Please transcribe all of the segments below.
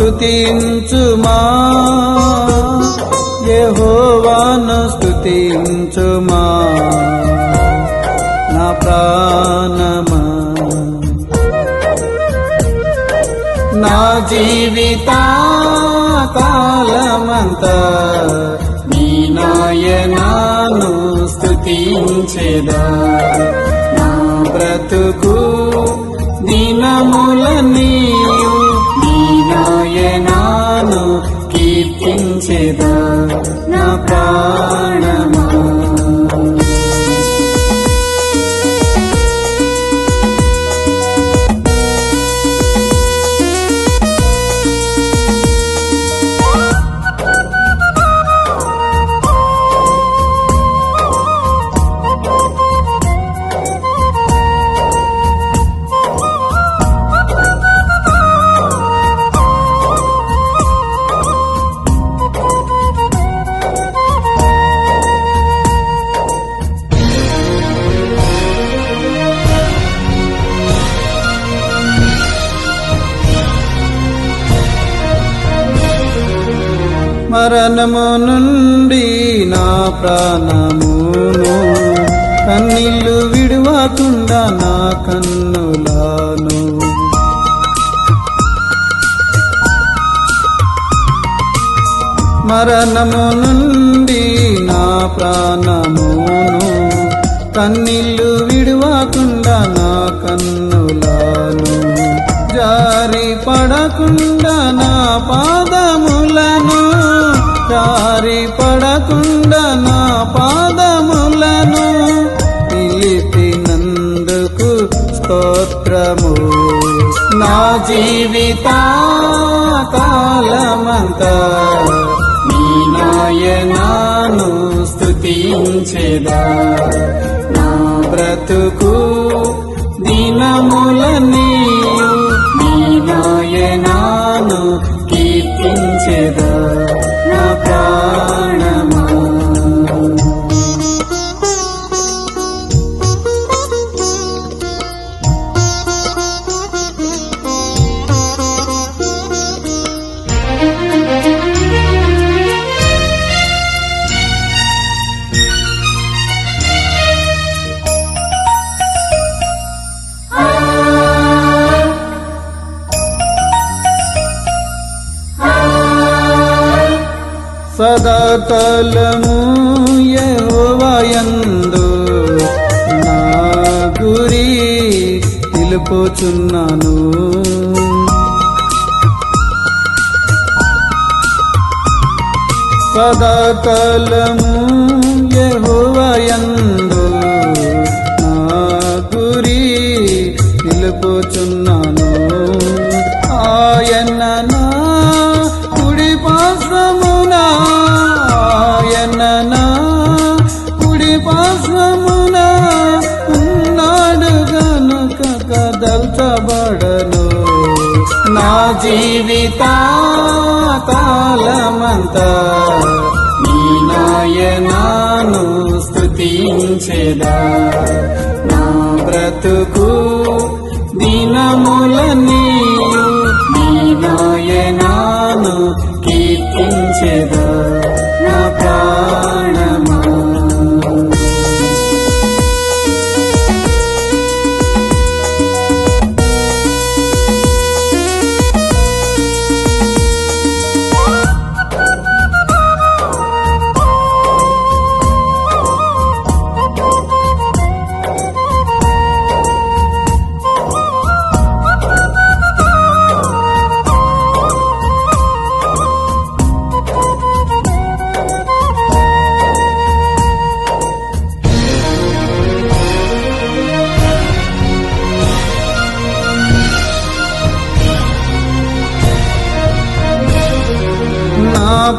స్తుతించుమా యెహోవాను స్తుతించుమా నా ప్రాణమా నా జీవిత కాలమంతా నీ నాయనాను స్తుతించెదా నా బ్రతుకు దినములన్నీయు నీ నాయనాను కీర్తించెదా నా ప్రాణమా మరణము నుండి నా ప్రాణమును కన్నీళ్లు విడువకుండా నా కన్నులాను మరణము నుండి నా ప్రాణమును కన్నీళ్లు విడువకుండా నా కన్నులాను జారి పడకుండా నా పాదములను జారి పడకుండా నా పాదములను నిలిపినందుకు స్తోత్రము నా జీవిత కాలమంతా నీ నాయనాను స్తుతించెదా నా బ్రతుకు దినములన్నీయు నీ నాయనాను కీర్తించెదా నా ప్రాణమా సదాకాలము యెహోవాయందు నా గురి నిలుపుచున్నాను సదాకాలము యెహోవాయందు నా గురి నిలుపుచున్నాను ఆయన నా కుడి పార్శ్వమున ఆయన నా కుడి పార్శ్వమున ఉన్నాడు గనుక కదల్చబడను నా జీవిత కాలమంతా నీ నాయనాను స్తుతించెదా నా బ్రతుకు దినములన్నీయు నీ నాయనాను కీర్తించెదా నా ప్రాణమా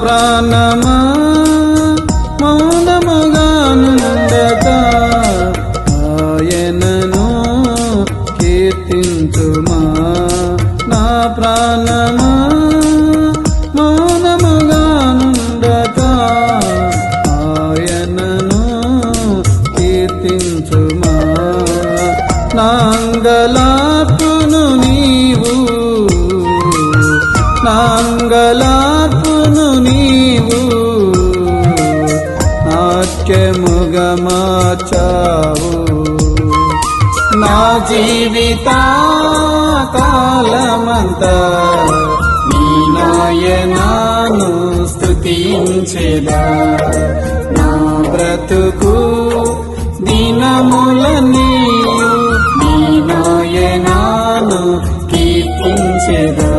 ప్రాణమా మౌనముగానుండగా ఆయనను కీర్తించుమా నా ప్రాణమా మౌనముగానుండగా ఆయనను కీర్తించుమా నాంగలాపును నీవు నా నాంగలార్పును నీవు నాట్యముగా మార్చావు. నా జీవిత కాలమంతా నీ నాయనాను స్తుతించెదా. నా బ్రతుకు దినములన్నీయు నీ నాయనాను కీర్తించెదా.